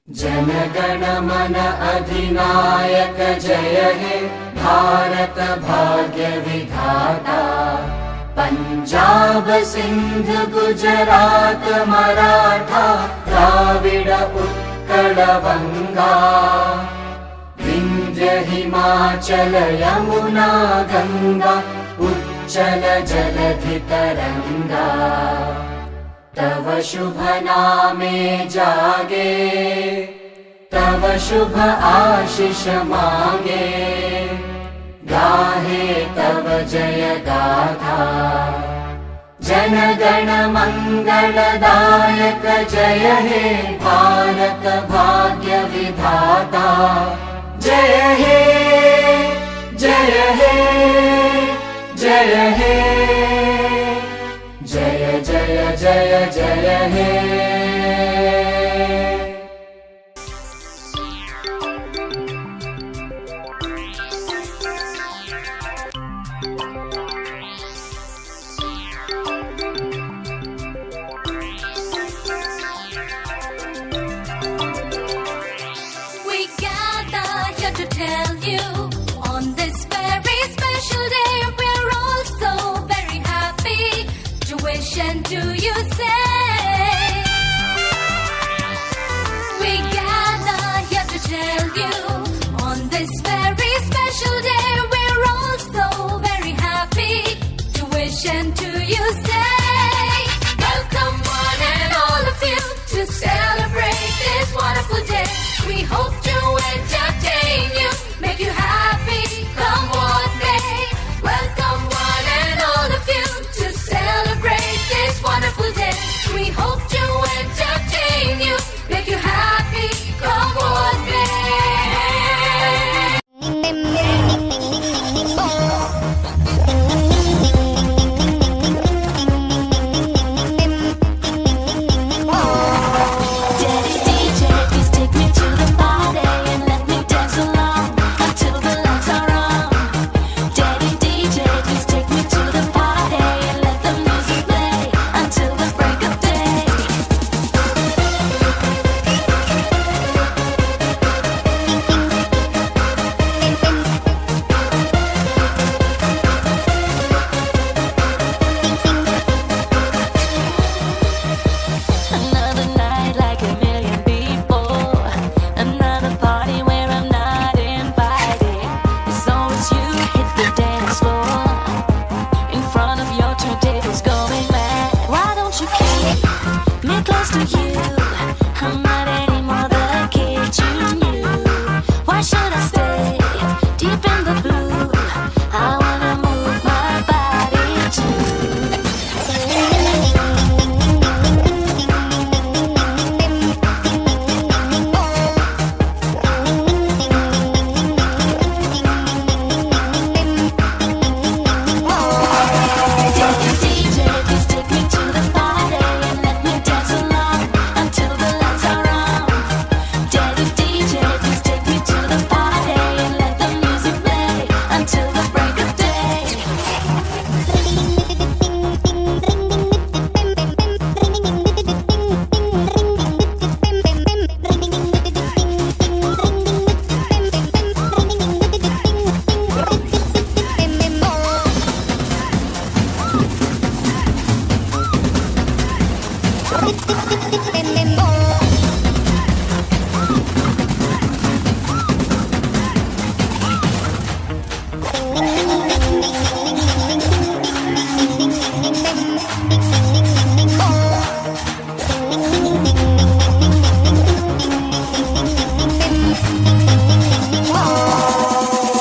जनगण मन अधिनायक जय हे भारत भाग्य विधाता। पंजाब सिंध गुजरात मराठा द्राविड उत्कल बंगा। विंध्य हिमाचल यमुना गंगा उच्चल जलधि तरंगा। तव शुभ नामे जागे तव शुभ आशीष मांगे। गाहे तव जय गाथा जनगण मंगलदायक जय हे भारत भाग्य विधाता। जय हे जय हे जय हे जय जय जय जय हे। We gather here to tell you on this very special day we're all so very happy to wish and to you say. We gather here to tell you on this very special day we're all so very happy to wish and to you say. Welcome one and all of you to celebrate this wonderful day. We hope to entertain you, make you happy, come what may. Welcome one and all of you to celebrate this wonderful day. We hope to entertain you, make you happy, come what may. Daddy DJ, please take me to the party and let me dance along until the lights are on. Daddy DJ, please take me to the party and let the music play until the break of day. Another night like a million people. Another party where I'm not invited. It's always you hit the dance floor. In front of your turntables going mad. Why don't you keep me close to you? I'm not anymore the kid you knew. Why should I stay deep in the blue? I wanna move my body too. Daddy DJ, please take me to the party and let me dance along until the lights are on. Daddy DJ, please take me to the party and let the music play until the break of day.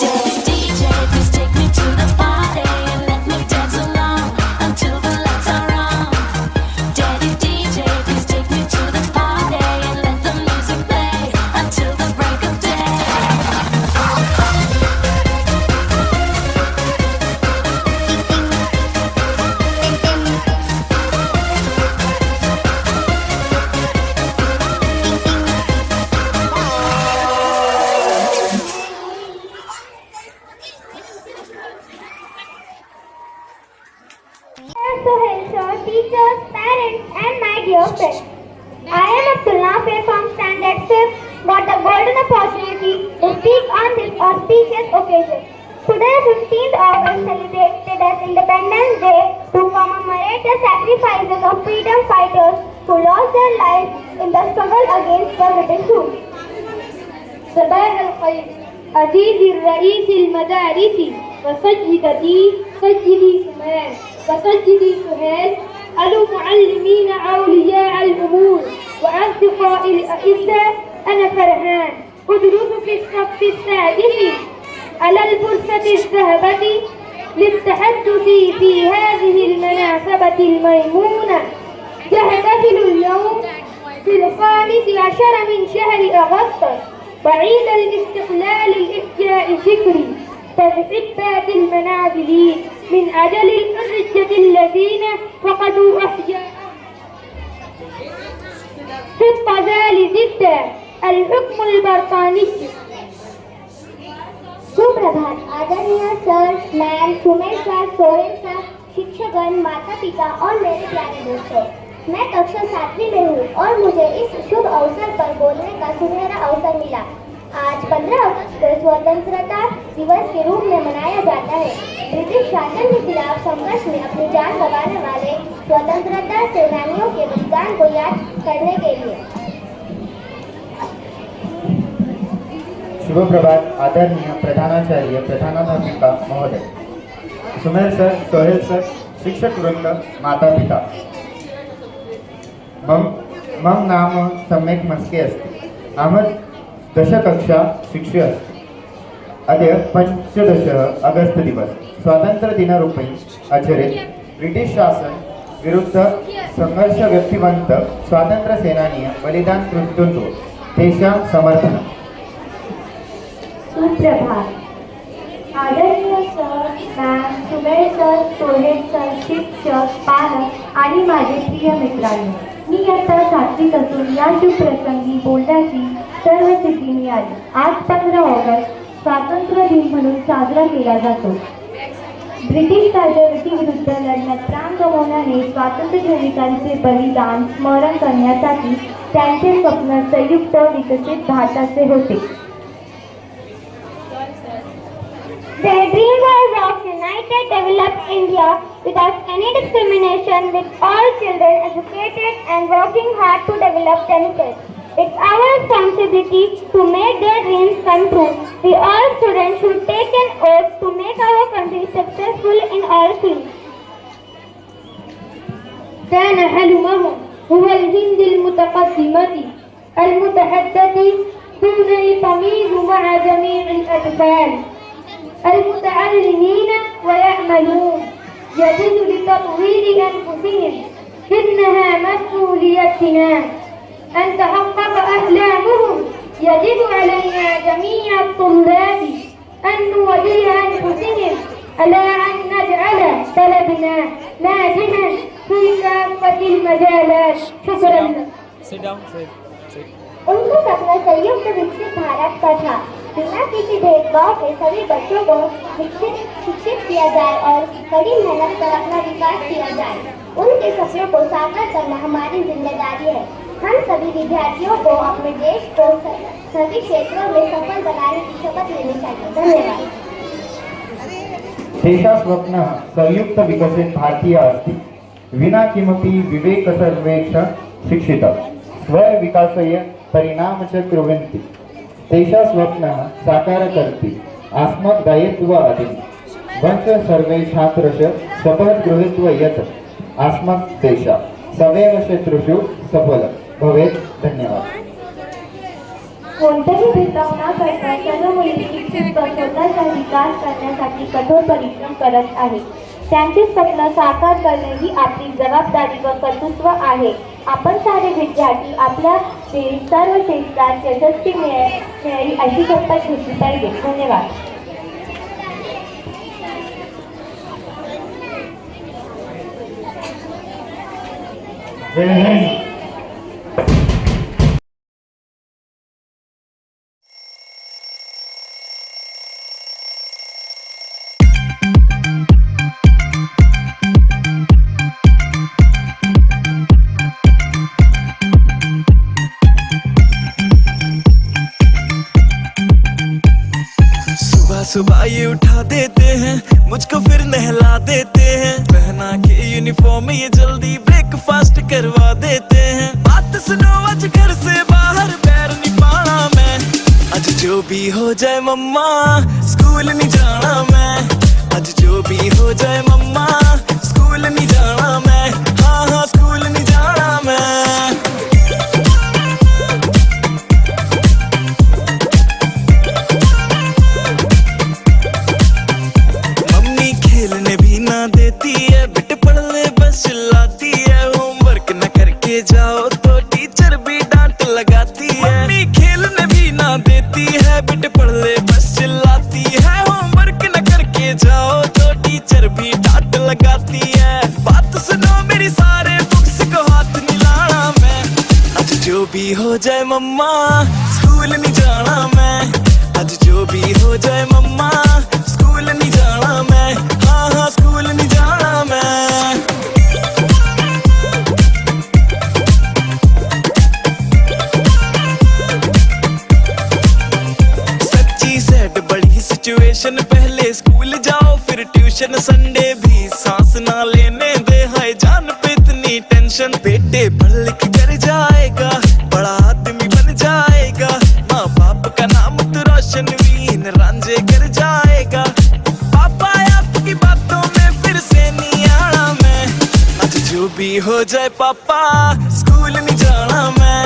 Daddy DJ, please take me to the party and let me dance along until the lights are on. Daddy DJ, please take me to the party and let the music play until the break of day. Sohail sir, teachers, parents, and my dear friends. I am Abdul Nafi from Standard 6, got the golden opportunity to speak on this auspicious occasion. Today, 15th August, celebrated as Independence Day to commemorate the sacrifices of freedom fighters who lost their lives in the struggle against the British rule. صباح الخير عزيزي الرئيس المدارسي وسيدتي سيدي سمان وسيدي سهيل المعلمين أولياء الأمور وأصدقائي الأعزاء أنا فرحان أدرس في الصف السادس على الفرصة الذهبة للتحدث في هذه المناسبة الميمونة. يحتفل اليوم في 15 من شهر أغسطس وعيد الاستقلال الإحياء الفكري تثبات المنازل من أجل الحرية الذين فقدوا أحياءهم في الطزال ستة الحكم البريطاني. सुप्रभात आदरणीय sir ma'am Sumesh sir Sohail sir शिक्षकगण माता पिता और मेरे प्यारे दोस्तों, मैं कक्षा 7वीं में हूँ और मुझे इस शुभ अवसर पर बोलने का सुनहरा अवसर मिला। आज 15 अगस्त को स्वतंत्रता दिवस के रूप में मनाया जाता है। ब्रिटिश शासन के खिलाफ संघर्ष में अपनी जान गंवाने वाले स्वतंत्रता सेनानियों के बलिदान को याद करने के लिए। शुभ प्रभात आदरणीय प्रधानाचार्य प्रधानाध्यापिका महोदय, सुमेल सर सोहेल सर शिक्षक वृंद माता पिता। मम नाम सम्यक् मस्के अस्ति। अहं दशकक्षा शिक्षक अस्ति। अद्य 15 अगस्त दिवस स्वातन्त्र्यदिनरूपेण आचरेत्। ब्रिटिश शासन विरुद्ध संघर्ष व्यक्तिवन्त स्वातन्त्र्यसेनानीय बलिदान कृतवन्तो तेषां समर्थनम्। सुप्रभात आदरणीय sir ma'am Sumel sir Sohail sir शिक्षक पालक आणि माझे प्रिय मित्रांनो, मी आता 7वीत असून या शुभप्रसंगी बोलण्याची सर्व सिद्धी मिळाली। आज 15 ऑगस्ट स्वातंत्र्य दिन म्हणून साजरा केला जातो। ब्रिटिश राजवटीविरुद्ध लढण्यात प्राण गमावणारे स्वातंत्र्य सैनिकांचे बलिदान स्मरण करण्यासाठी त्यांचे स्वप्न संयुक्त विकसित भारताचे होते। Their dream was of united, developed India without any discrimination, with all children educated and working hard to develop themselves. It's our responsibility to make their dreams come true. We all students should take an oath to make our country successful in all fields. كان حلمهم هو الهند المتقدمة المتحدثة دون التمييز مع جميع الأطفال المتعلمين ويعملون يجب لتطوير أنفسهم. إنها مسؤوليتنا أن تحقق أحلامهم. يجب علينا جميع الطلاب أن نوجه أنفسهم على أن نجعل طلبنا ناجحا في كافة المجالات. شكرا. उनका सपना संयुक्त विकसित भारत का था। बिना किसी भेदभाव के सभी बच्चों को शिक्षित किया जाए और कड़ी मेहनत कर अपना विकास किया जाए। उनके सपनों को साकार करना हमारी जिम्मेदारी है। हम सभी विद्यार्थियों को अपने देश को सभी क्षेत्रों में सफल बनाने की शपथ लेनी चाहिए। धन्यवाद। तेषां स्वप्नः संयुक्त विकसित भारतीय अस्ति। विना किमपि विवेक सर्वेषां शिक्षितः स्वविकासाय परिणाम च कुर्वन्ति। तेषां स्वप्नः साकार कर्तुं अस्मत् दायित्व अधिक। वंच सर्वे छात्रस्य शपथ गृहीत्वा यत् अस्मत् देशः सदैव क्षेत्रेषु सफल भवेत्। धन्यवाद। कोणतेही भेदभाव न करता सर्व मुली शिक्षित व स्वतःचा विकास करण्यासाठी कठोर परिश्रम करत आहेत। त्यांचे स्वप्न साकार करणे ही आपली जबाबदारी व कर्तृत्व आहे। आपण सारे विद्यार्थी आपल्या सर्व क्षेत्रात यशस्वी मिळेल अशी शपथ घेतली पाहिजे। धन्यवाद। जय हिंद। ये उठा देते हैं, मुझको फिर नहला देते हैं, पहना के यूनिफॉर्म ये जल्दी ब्रेकफास्ट करवा देते हैं। बात सुनो आज घर से बाहर पैर नहीं पाना मैं, आज जो भी हो जाए मम्मा स्कूल नहीं जाना मैं, आज जो भी हो जाए मम्मा स्कूल नहीं जाना मैं, हाँ हाँ स्कूल नहीं जाना मैं। खेलने भी ना देती है, बेटे पढ़ ले बस चिल्लाती है, होमवर्क न करके जाओ तो टीचर भी डांट लगाती है। मम्मी खेलने भी ना देती है, बेटे पढ़ ले बस चिल्लाती है, होमवर्क न करके जाओ तो टीचर भी डांट लगाती है। बात सुनो मेरी सारे बुक्स को हाथ नहीं लाना मैं, आज जो भी हो जाए मम्मा स्कूल नहीं जाना मैं, आज जो भी हो जाए मम्मा स्कूल नहीं जाना मैं, हाँ हाँ स्कूल नहीं जाना मैं। सच्ची सैड बड़ी सिचुएशन, पहले स्कूल जाओ फिर ट्यूशन, संडे भी सांस ना लेने दे, हाय जान पे इतनी टेंशन। बेटे पढ़ लिख कर जाएगा, बड़ा आदमी बन जाएगा, माँ बाप का नाम तो रोशन वीन रांझे कर जाएगा। पापा आपकी बातों में फिर से नहीं आना मैं, आज जो भी हो जाए पापा स्कूल नहीं जाना मैं,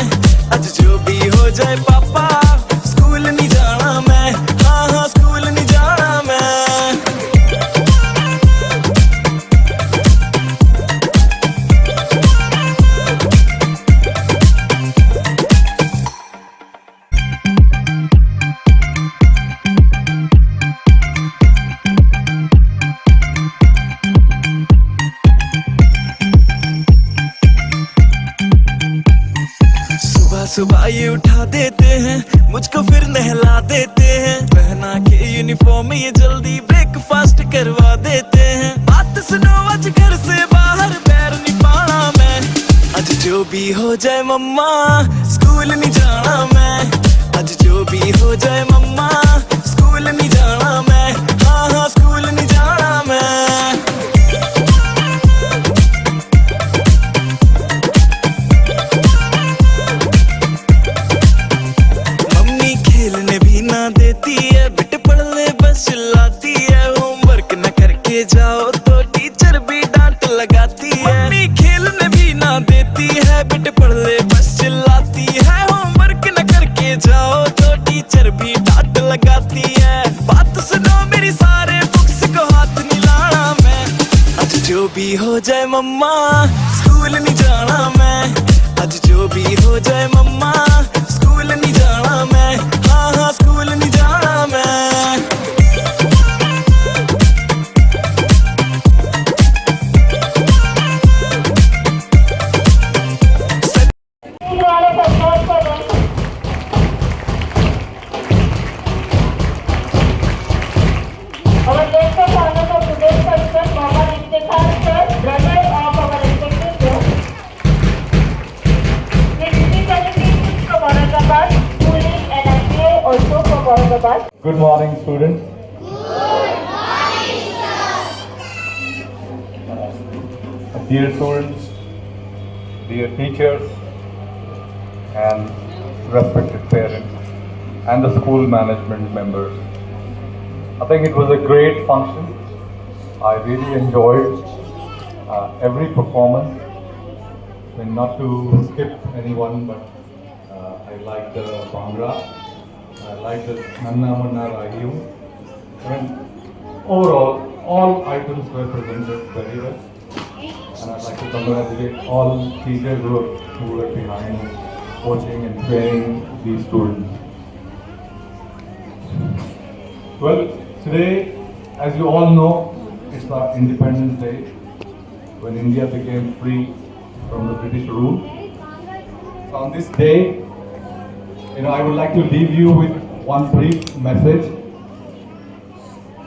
आज जो भी हो जाए पापा स्कूल नहीं जाना मैं, हाँ हाँ स्कूल नहीं जाना मैं। सुबह ये उठा देते हैं, मुझको फिर नहला देते हैं, पहना के यूनिफॉर्म ये जल्दी ब्रेकफास्ट करवा देते हैं। बात सुनो आज घर से बाहर पैर नहीं पाना मैं, आज जो भी हो जाए मम्मा स्कूल नहीं जाना मैं, आज जो भी हो जाए मम्मा स्कूल नहीं जाना मैं, हाँ हाँ स्कूल नहीं जाना मैं। खेलने भी ना देती है, बेटे पढ़ ले बस चिल्लाती है, होमवर्क न करके जाओ तो टीचर भी डांट लगाती है। मम्मी खेलने भी ना देती है, बेटे पढ़ ले बस चिल्लाती है, होमवर्क न करके जाओ तो टीचर भी डांट लगाती है। बात सुनो मेरी सारे बुक्स को हाथ नहीं लाना मैं, आज जो भी हो जाए मम्मा स्कूल नहीं जाना मैं, आज जो भी हो जाए मम्मा स्कूल नहीं जाना मैं, हाँ हाँ स्कूल नहीं जाना मैं। Our guest of honor for today's function, Mohammad Iftikhar sir, brother of our respected guest. His specialty is from Aurangabad, schooling and MBA also from Aurangabad. Good morning, students. Dear students, dear teachers, and respected parents, and the school management members. I think it was a great function. I really enjoyed every performance. I mean, not to skip anyone, but I liked the Bhangra. I liked the Nanna Manna Rahiyu. I mean, overall, all items were presented very well. And I'd like to congratulate all teachers who were behind coaching and training these students. Well, today, as you all know, it's our Independence Day, when India became free from the British rule. So on this day, I would like to leave you with one brief message.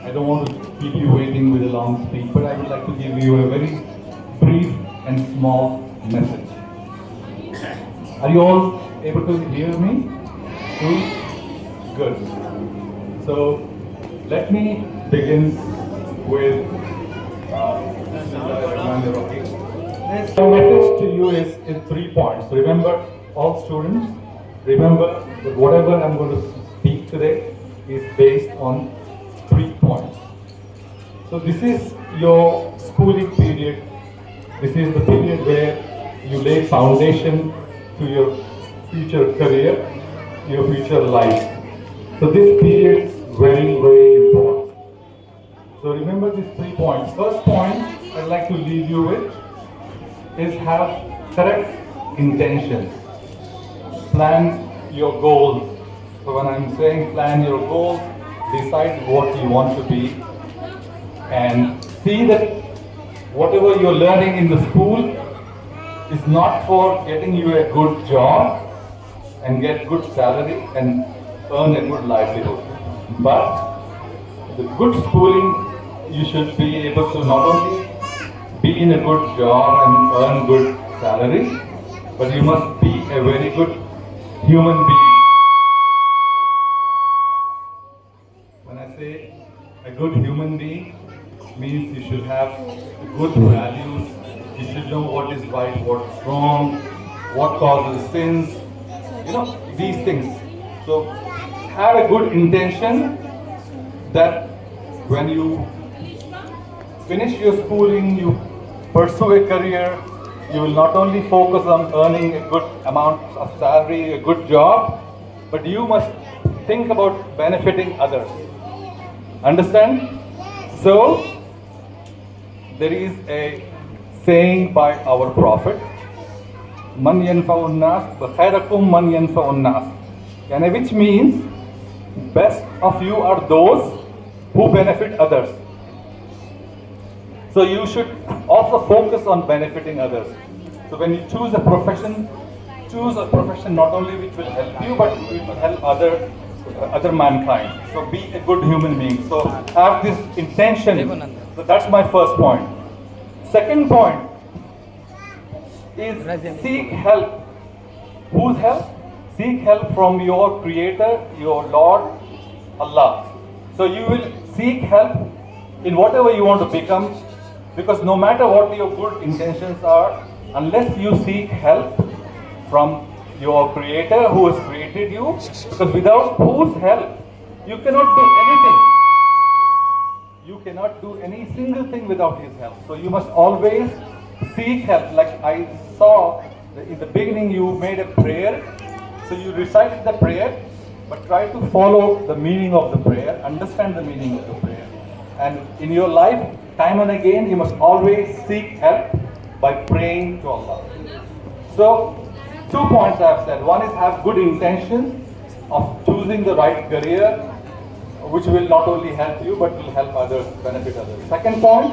I don't want to keep you waiting with a long speech, but I would like to give you a very brief and small message. Are you all able to hear me? Good. So, Let me begin with my message to you is in 3 points. Remember, all students, remember that whatever I'm going to speak today is based on 3 points. So this is your schooling period. This is the period where you lay foundation to your future career, your future life. So this period is very, very important. So remember these 3 points. First point I'd like to leave you with is have correct intentions. Plan your goals. So when I'm saying plan your goals, decide what you want to be and see that whatever you're learning in the school is not for getting you a good job and get good salary and earn a good livelihood. But the good schooling, you should be able to not only be in a good job and earn good salary, but you must be a very good human being. When I say a good human being, means you should have good values, you should know what is right, what's wrong, what causes sins, these things. So have a good intention that when you finish your schooling, you pursue a career, you will not only focus on earning a good amount of salary, a good job, but you must think about benefiting others. Understand? So, there is a saying by our Prophet, Man yanfa'un nas, khairakum man yanfa'un nas. Which means, best of you are those who benefit others. So you should also focus on benefiting others. So when you choose a profession not only which will help you, but it will help other mankind. So be a good human being. So have this intention. So that's my first point. Second point is seek help. Whose help? Seek help from your Creator, your Lord, Allah. So you will seek help in whatever you want to become, because no matter what your good intentions are, unless you seek help from your Creator who has created you, because without whose help, you cannot do anything. You cannot do any single thing without His help. So you must always seek help. Like I saw in the beginning, you made a prayer. So you recited the prayer, but try to follow the meaning of the prayer, understand the meaning of the prayer. And in your life, time and again, you must always seek help by praying to Allah. So, 2 points I have said. One is have good intention of choosing the right career, which will not only help you, but will help others, benefit others. Second point,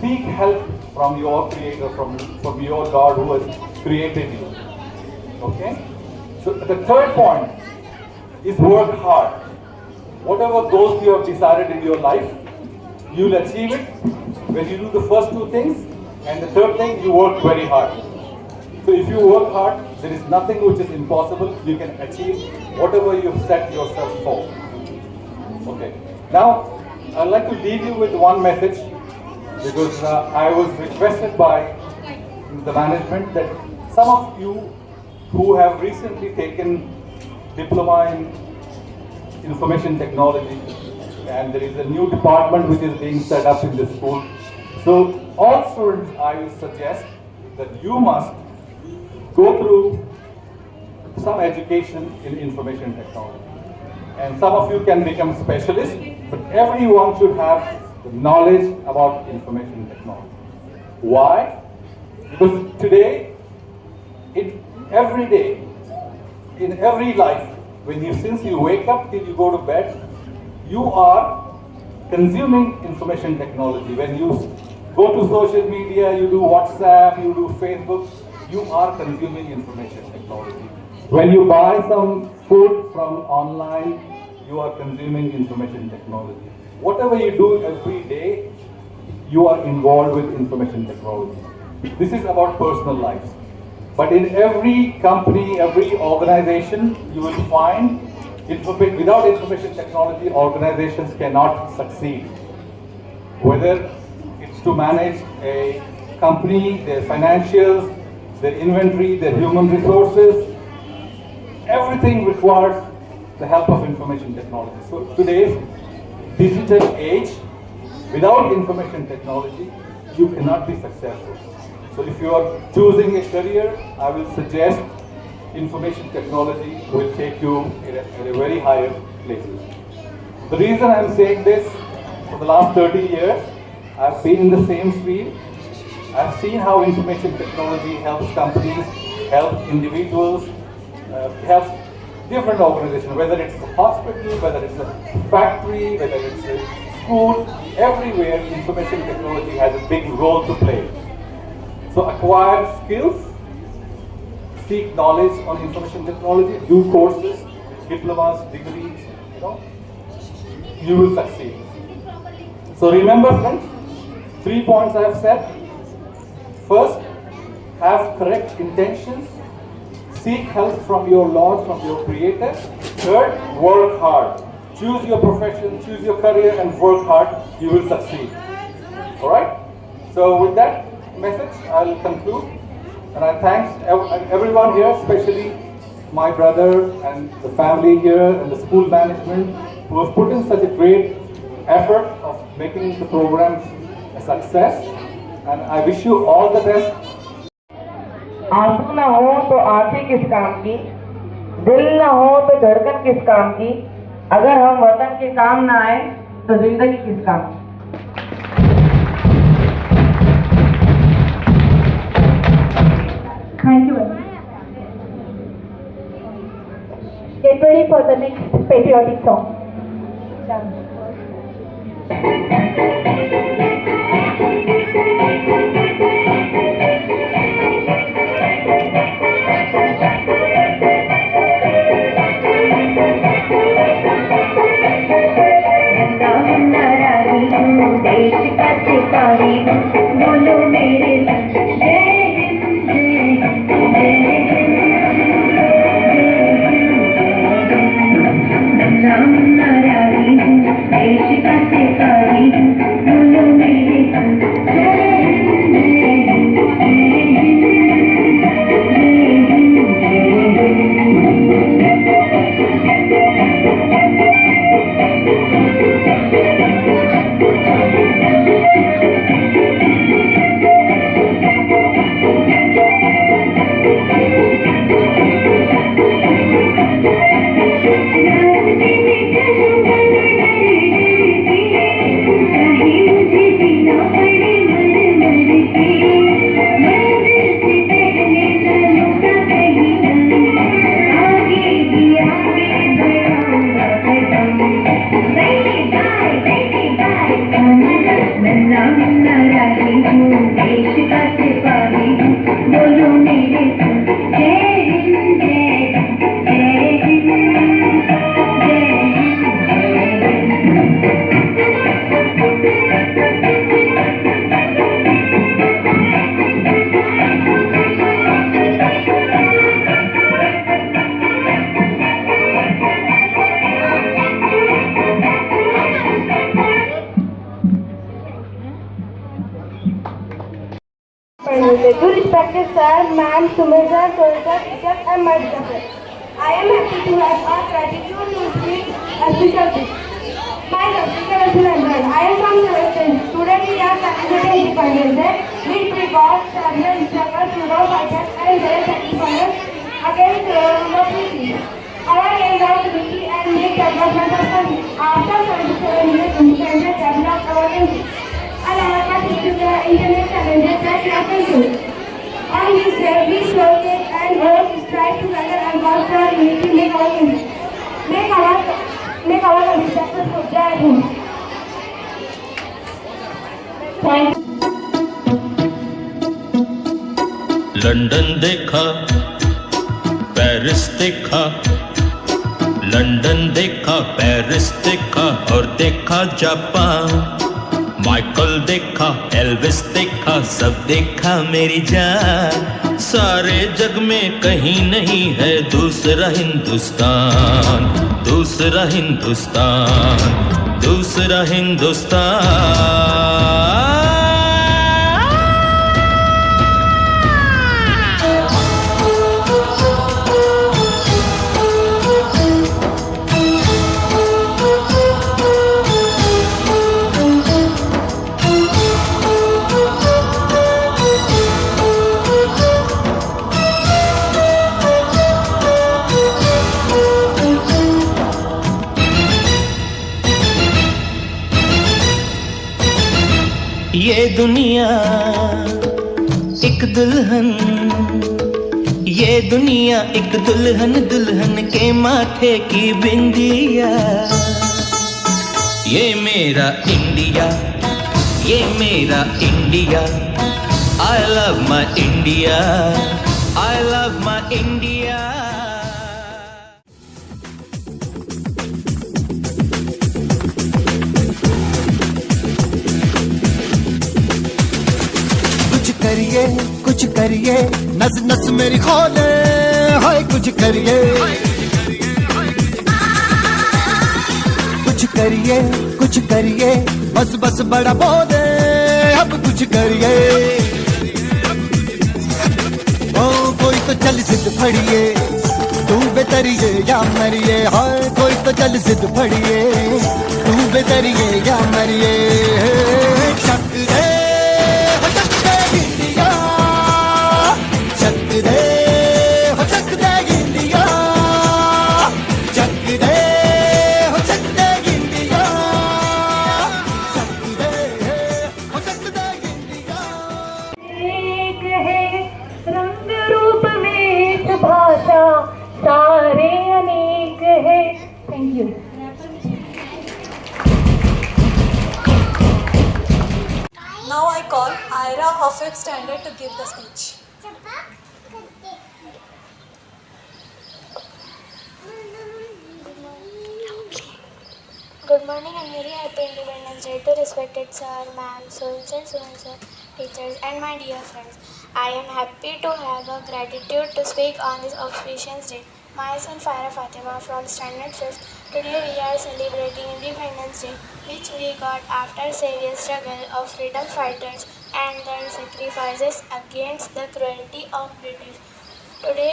seek help from your Creator, from your God who has created you. Okay? So the third point is work hard. Whatever goals you have decided in your life, you will achieve it when you do the first 2 things, and the third thing, you work very hard. So if you work hard, there is nothing which is impossible. You can achieve whatever you have set yourself for. Okay. Now, I'd like to leave you with one message, because I was requested by the management that some of you who have recently taken diploma in information technology, and there is a new department which is being set up in the school. So all students, I will suggest that you must go through some education in information technology. And some of you can become specialists, but everyone should have the knowledge about information technology. Why? Because today, every day, in every life, since you wake up till you go to bed, you are consuming information technology. When you go to social media, you do WhatsApp, you do Facebook, you are consuming information technology. When you buy some food from online, you are consuming information technology. Whatever you do every day, you are involved with information technology. This is about personal lives. But in every company, every organization, you will find Without information technology, organizations cannot succeed. Whether it's to manage a company, their financials, their inventory, their human resources, everything requires the help of information technology. So today's digital age, without information technology, you cannot be successful. So if you are choosing a career, I will suggest information technology will take you at a very higher place. The reason I'm saying this, for the last 30 years, I've been in the same field. I've seen how information technology helps companies, helps individuals, helps different organizations, whether it's a hospital, whether it's a factory, whether it's a school, everywhere information technology has a big role to play. So acquire skills, seek knowledge on information technology, do courses, diplomas, degrees, you will succeed. So remember friends, 3 points I have said. First, have correct intentions. Seek help from your Lord, from your Creator. Third, work hard. Choose your profession, choose your career and work hard. You will succeed. Alright? So with that message, I'll conclude. And I thank everyone here, especially my brother and the family here and the school management who have put in such a great effort of making the programs a success. And I wish you all the best. आंसू ना हो तो आंखें किस काम की, दिल ना हो तो धड़कन किस काम की, अगर हम वतन के काम ना आए तो जिंदगी किस काम की। Thank you. Get ready for the next patriotic song. देश का सिपाही बोलो मेरे संग जय हिंद जय हिंद राम नारायण देश का सिपाही बोलो मेरे संग जय हिंद जय Hind To respected sir, ma'am, Sumedha, soldier, teachers and my brothers. I am happy to have our gratitude to speak a special gift. My speaker is London. I am from the Western. Today we are celebrating Independence Day, which records several struggles, freedom fighters and their sacrifices against the rule of British. Our aim is to be and make development of country. After 77 years, independence developed our country. And our country to the internet challenges that we are facing. On this day, we showcase and all strive together and work for unity to make our country. Make our country successful. Jai Hind. Thank you. London देखा, Paris देखा, London देखा, Paris देखा और देखा Japan. Michael देखा, Elvis देखा, सब देखा मेरी जान। सारे जग में कहीं नहीं है दूसरा हिंदुस्तान। दूसरा हिंदुस्तान, दूसरा हिंदुस्तान। ये दुनिया एक दुल्हन, ये दुनिया एक दुल्हन, दुल्हन के माथे की बिंदिया। ये मेरा इंडिया, ये मेरा India. I love my India, I love my India। कुछ करिए नस नस मेरी खोले, हाय कुछ करिए, कुछ करिए बस बस बड़ा बोले, अब कुछ करिए। ओ कोई तो चल सिद्ध फड़िए, तू बेतरिए या मरिए, हाय कोई तो चल सिद्ध फड़िए, तू बेतरिए या मरिए। शक दे सारे अनेक है। Thank you. Now I call Ira of 5th standard to give the speech. Good morning and very happy Independence Day to respected sir, ma'am, so and sir, teachers and my dear friends. I am happy to have a gratitude to speak on this auspicious day. Myself, Ira Fatima from Standard 5th. Today we are celebrating Independence Day, which we got after serious struggle of freedom fighters and their sacrifices against the cruelty of British. Today,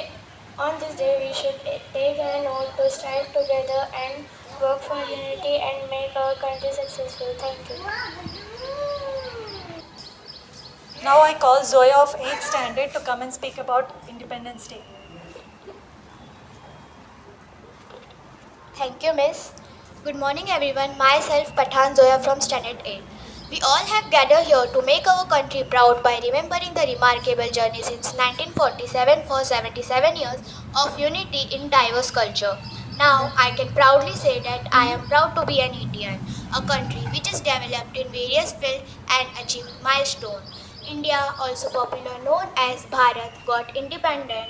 on this day, we should take an oath to stand together and work for unity and make our country successful. Thank you. Now I call Zoya of 8th standard to come and speak about Independence Day. Thank you, Miss. Good morning, everyone. Myself, Pathan Zoya from Standard 8. We all have gathered here to make our country proud by remembering the remarkable journey since 1947 for 77 years of unity in diverse culture. Now, I can proudly say that I am proud to be an Indian, a country which is developed in various fields and achieved milestones. India, also popular known as Bharat, got independent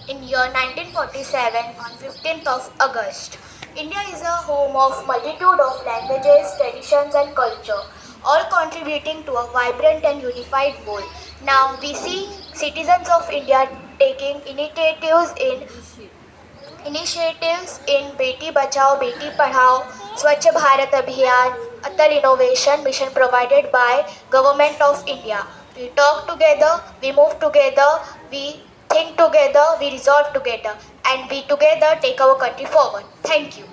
in year 1947 on 15th of August. India is a home of multitude of languages, traditions and culture, all contributing to a vibrant and unified whole. Now we see citizens of India taking initiatives in Beti Bachao, Beti Padhao, Swachh Bharat Abhiyan, Atal Innovation Mission provided by Government of India. We talk together, we move together, we think together, we resolve together, and we together take our country forward. Thank you.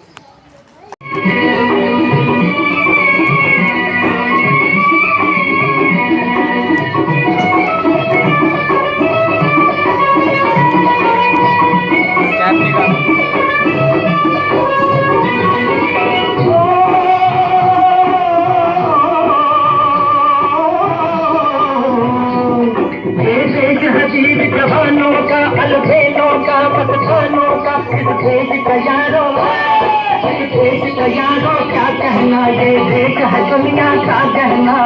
जवानों का, अलबेलों का, पतखानों का, इस देश का यारों, क्या कहना, ये देश है दुनिया का कहना।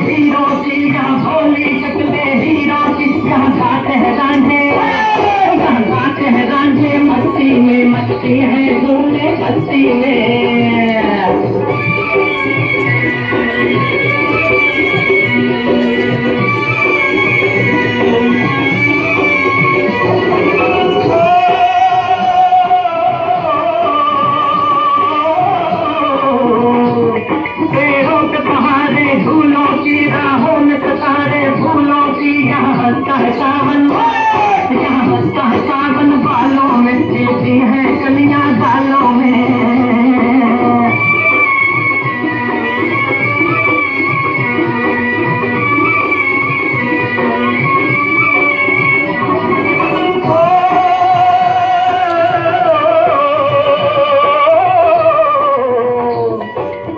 वीरों की, यहाँ भोली चकले हीरों की, यहाँ गाते हैं रांझे। मची है पूरे बस्ती में। पेड़ों पे पहाड़े फूलों की राहों में कतारे फूलों की यहाँ हंसता है सावन, यहाँ हंसता है सावन बालों में खिलती है कलियां गालों में।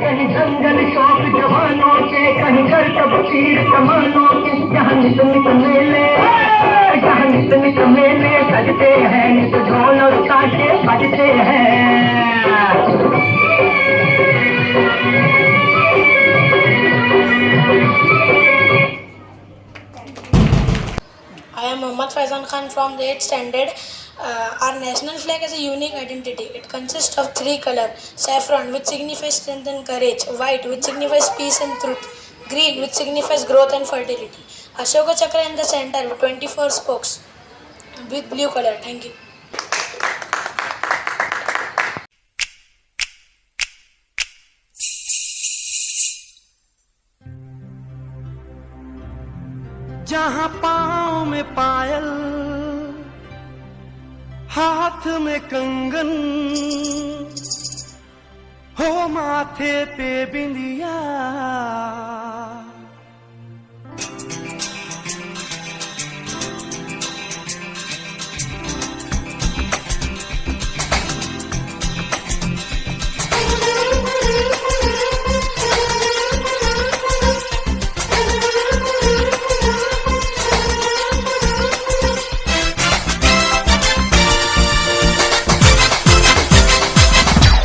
कहीं जंगल शौक जवानों के, कहीं घर कब तीर कमानों के, जहाँ नित नित मेले, जहाँ नित नित मेले सजते हैं, नित ढोल और ताशे बजते हैं। I am Mohammad Faizan Khan from the 8th standard. Our national flag has a unique identity. It consists of 3 colors: saffron, which signifies strength and courage; white, which signifies peace and truth; green, which signifies growth and fertility. Ashoka Chakra in the center with 24 spokes with blue color. Thank you. जहाँ पाँव में पायल, हाथ में कंगन, हो माथे पे बिंदिया,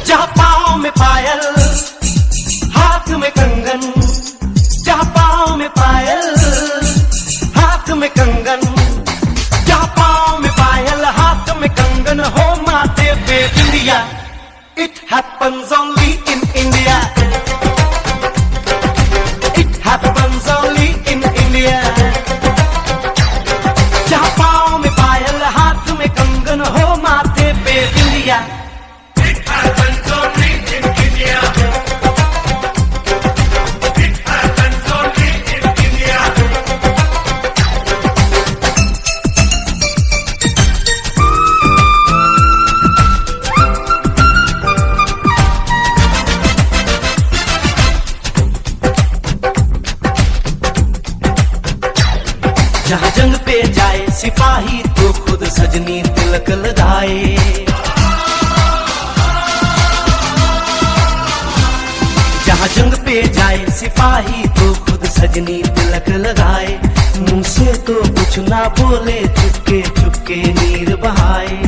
जहाँ पाँव में पायल, हाथ में कंगन, जहाँ पाँव में पायल, हाथ में कंगन, जहाँ पाँव में पायल, हाथ में कंगन, हो माथे पे बिंदिया। It happens only in India. It happens only in India. जहाँ पाँव में पायल, हाथ में कंगन, हो माथे पे बिंदिया। जहाँ जंग पे जाए सिपाही तो खुद सजनी तिलक लगाए। जहाँ जंग पे जाए सिपाही तो खुद सजनी तिलक लगाए। मुंह से तो कुछ ना बोले, चुपके चुपके नीर बहाए।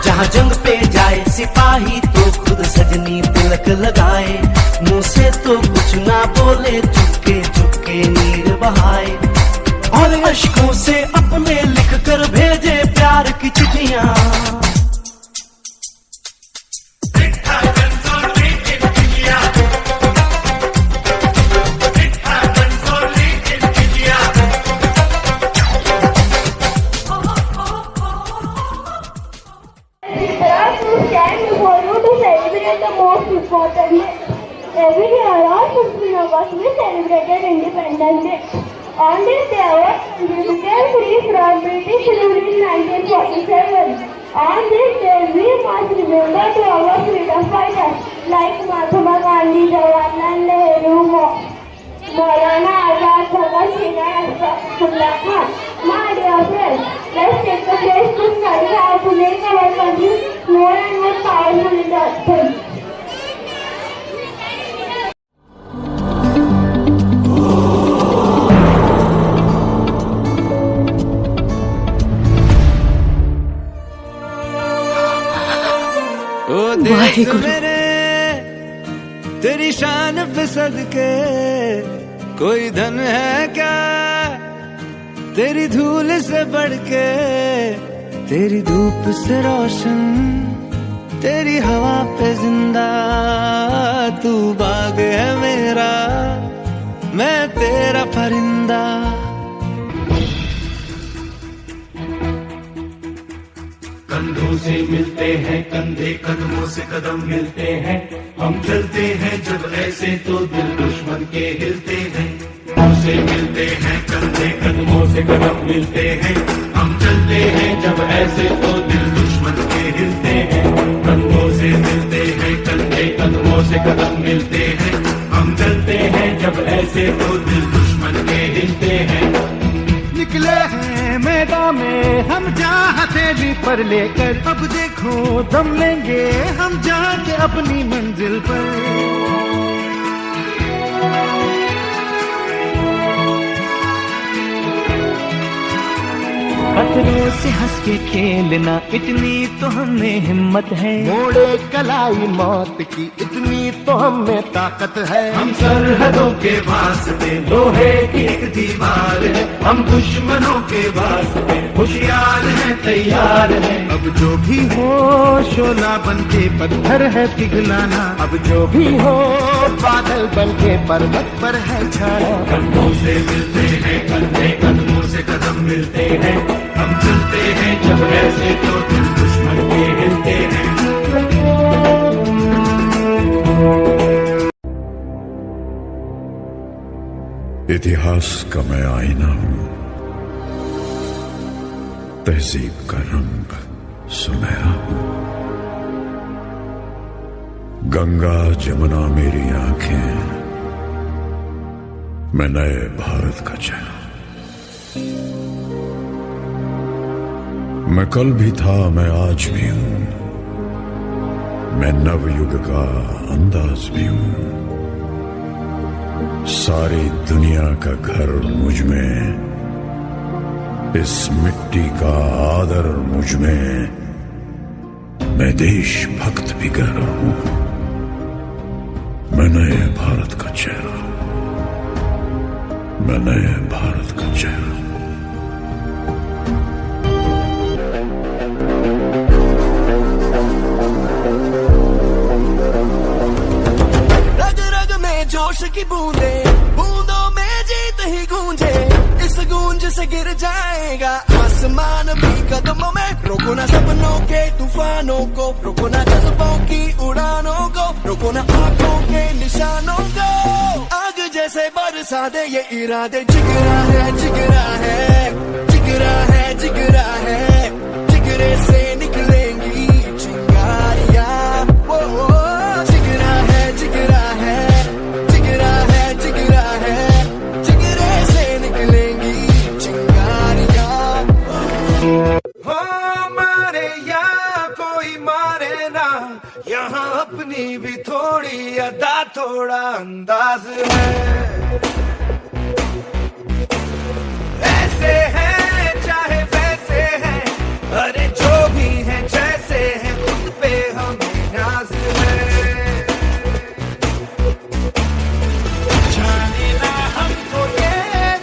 जहाँ जंग पे जाए सिपाही तो खुद सजनी तिलक लगाए। मुंह से तो कुछ ना बोले, चुपके चुपके नीर बहाए। और अश्कों से अपने लिख कर भेजे प्यार की चिट्ठियां। Every year on 15 August we celebrated Independence Day. On this day our country became free from British rule in 1947. On this day we must remember to our freedom fighters like Mahatma Gandhi, Jawaharlal Nehru, Maulana Azad, Bhagat Singh and Ashraf Khan. My dear friends, let's take a place to study how to make our country more and more powerful in the earth. ओ देश मेरे तेरी शान पे सदके कोई धन है क्या, तेरी धूल से बढ़ के, तेरी धूप से रोशन, तेरी हवा पे जिंदा। तू बाग है मेरा, मैं तेरा परिंदा। कंधों से मिलते हैं कंधे, कदमों से कदम मिलते हैं, हम चलते हैं जब ऐसे तो दिल दुश्मन के हिलते हैं। से मिलते हैं कंधे, कदमों से कदम मिलते हैं, हम चलते हैं जब ऐसे तो दिल दुश्मन के हिलते हैं। कंधों से मिलते हैं कंधे, कदमों से कदम मिलते हैं, हम चलते हैं जब ऐसे तो दिल दुश्मन के हिलते हैं। निकले हैं मैदान में हम जहाँ हथेली पर लेकर, अब देखो दम लेंगे हम जाके अपनी मंजिल पर। खतरों से हंस के खेलना, इतनी तो हमें हिम्मत है। मोड़े कलाई मौत की, इतनी तो हमें ताकत है। हम सरहदों के वास्ते लोहे की एक दीवार है, हम दुश्मनों के वास्ते होशियार हैं, तैयार हैं। अब जो भी हो शोला बन के पत्थर है पिघलाना, अब जो भी हो बादल बन के पर्वत पर है छाना। कंधों से मिलते हैं कंधे, कदमों से कदम मिलते हैं, हम चलते हैं जब ऐसे तो दिल दुश्मन के हिलते हैं। इतिहास का मैं आईना हूं, तहजीब का रंग सुनहरा हूं। गंगा जमुना मेरी आंखें, मैं नए भारत का चेहरा। मैं कल भी था, मैं आज भी हूं, मैं नवयुग का अंदाज भी हूं। सारी दुनिया का घर मुझ में, इस मिट्टी का आदर मुझ में, मैं देशभक्त भी कह रहा हूं। मैं नए भारत का चेहरा, मैं नए भारत का चेहरा। जोश की बूंदे, बूंदों में जीत ही गूंजे, इस गूंज से गिर जाएगा आसमान भी कदमों में। रोको ना सपनों के तूफानों को, रोको ना जज्बों की उड़ानों को, रोको ना आंखों के निशानों को। आग जैसे बरसा दे ये इरादे, जिगरा है जिगरा है जिगरा है जिगरा है, जिगरे से निकलेंगी चिंगारियां। वो जिगरा है जिगरा है जिगरा है जिगरा है, जिगरे से निकलेंगी चिंगारियां। हो मारे या कोई मारे ना, यहाँ अपनी भी थोड़ी अदा थोड़ा अंदाज है। ऐसे हैं चाहे वैसे हैं, अरे जो भी हैं जैसे हैं, खुद पे हमें नाज है। जाने ना हमको ये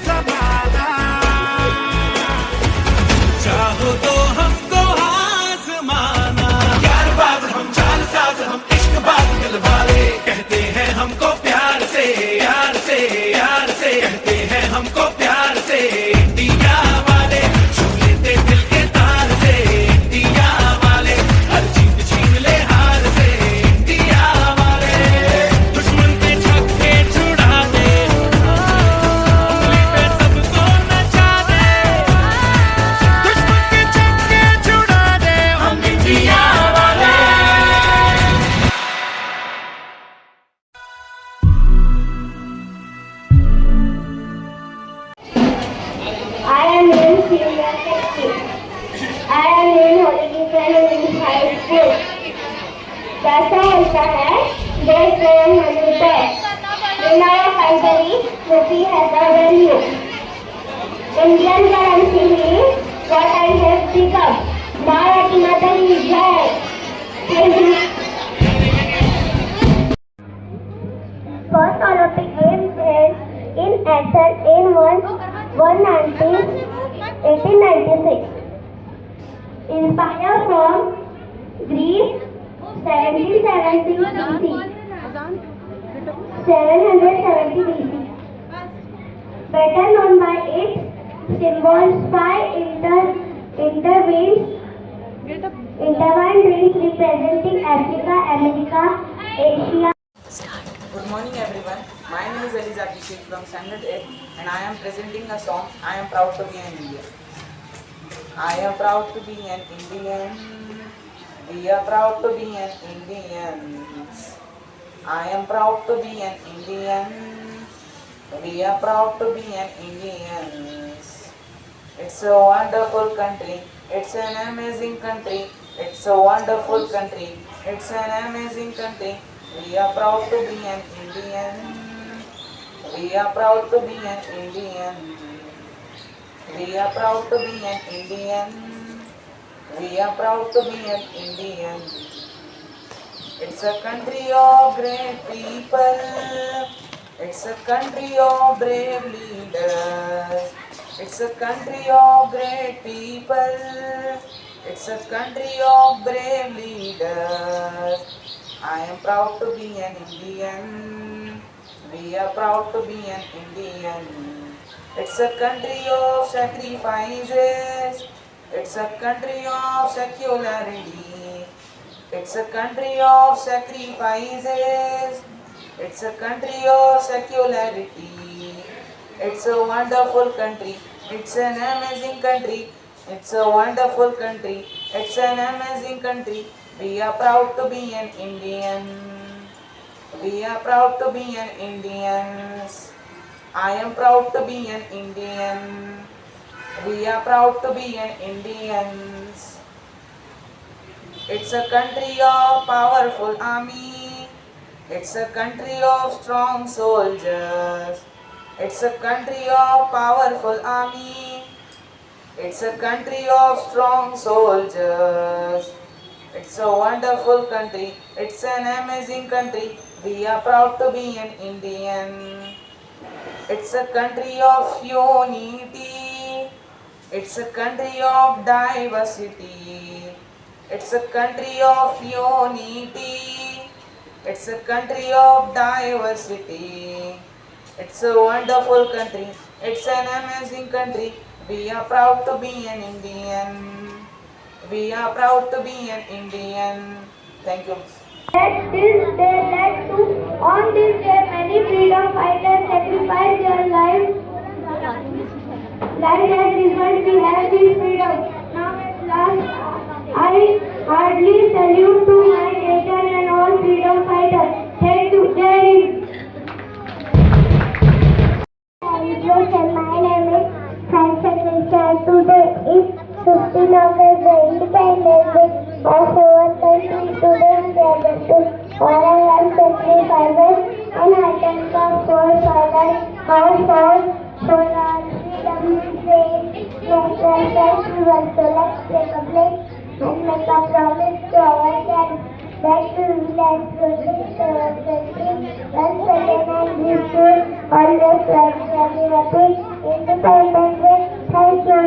जमाना, चाहो तो हमको आज़माना। यारबाज हम चालसाज हम इश्कबाज दिल वाले, कहते हैं हमको प्यार से यार से यार से, कहते हैं हमको प्यार से इंडिया वाले। छू लेते दिल के तार से इंडिया वाले, हर जीत छीन ले हार से इंडिया वाले। दुश्मन के छक्के छुड़ा दे, उंगली पे सबको नचा दे। दुश्मन के छक्के छुड़ा दे, हम इंडिया वाले। I am in senior secondary. I am in Holy Trinity High School. कैसा होता है देश प्रेम होने पर, in our country, Rupi has a value. Indian currency means what I have become. Bharat Mata ki jai. Thank you. First Olympic Games held in Athens in 1896. Inspired from Greece, 1770 BC. 770 BC. Better known by its symbols, five intertwined rings representing Africa, America, Asia. Good morning everyone. My name is Eliza Abhishek from Standard 8 and I am presenting a song I am proud to be an Indian. I am proud to be an Indian. We are proud to be an Indians. I am proud to be an Indian. We are proud to be an Indians. It's a wonderful country. It's an amazing country. It's a wonderful country. It's an amazing country. We are proud to be an Indian. We are proud to be an Indian. We are proud to be an Indian. We are proud to be an Indian. It's a country of great people. It's a country of brave leaders. It's a country of great people. It's a country of brave leaders. I am proud to be an Indian. We are proud to be an Indian. It's a country of sacrifices. It's a country of secularity. It's a country of sacrifices. It's a country of secularity. It's a wonderful country. It's an amazing country. It's a wonderful country. It's an amazing country. We are proud to be an Indian. We are proud to be an Indians. I am proud to be an Indian. We are proud to be an Indians. It's a country of powerful army. It's a country of strong soldiers. It's a country of powerful army. It's a country of strong soldiers. It's a wonderful country. It's an amazing country. We are proud to be an Indian. It's a country of unity. It's a country of diversity. It's a country of unity. It's a country of diversity. It's a wonderful country. It's an amazing country. We are proud to be an Indian. We are proud to be an Indian. Thank you. This day led to, on this day, many freedom fighters sacrificed their lives. As a result, we have this freedom. Now at last, I heartily salute to my nation and all freedom fighters. Thank you. Jai Hind. My name is Sanchit Vishal. Today is 15 August, the Independence Day of our country. Today we gather to honor and sacrifices and items of forefathers, our souls, for our freedom, faith, national festival. So let's take a place and make a promise to ourselves that we will and protect our country once again and be sure always very happy. Independence Day. Thank you.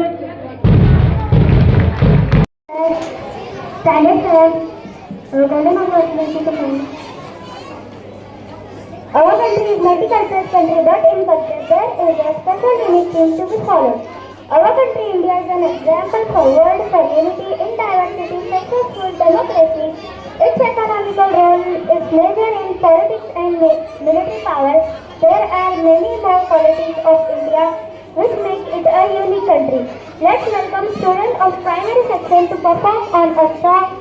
Standard 7. Our country is multicultural country, but in culture there is a special unique thing to be followed. Our country, India, is an example for world for unity in diversity, successful democracy. Its economical role is major in politics and military power. There are many more qualities of India which make it a unique country. Let's welcome students of primary section to perform on a song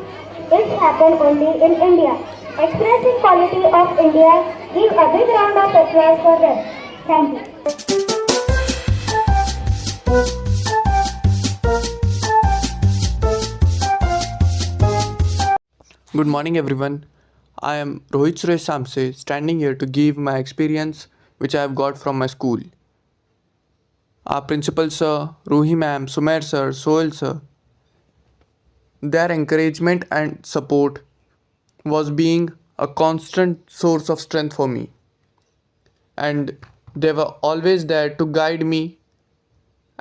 which happened only in India. Expressing quality of India, give a big round of applause for them. Thank you. Good morning everyone. I am Rohit Suresh Samse, standing here to give my experience which I have got from my school. Our principal sir, Ruhi ma'am, Sumer sir, Sohel sir, their encouragement and support was being a constant source of strength for me. and they were always there to guide me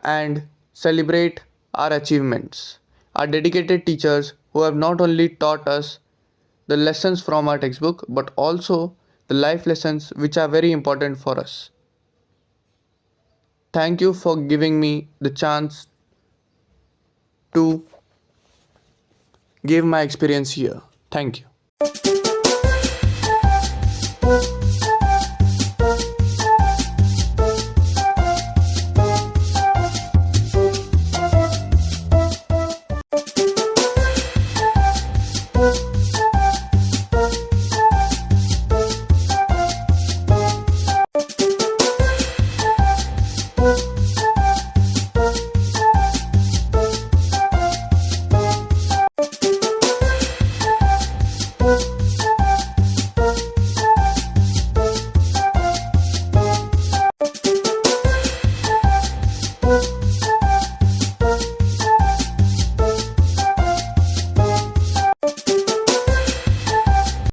and celebrate our achievements. Our dedicated teachers who have not only taught us the lessons from our textbook but also the life lessons which are very important for us. Thank you for giving me the chance to give my experience here. Thank you. Thank you.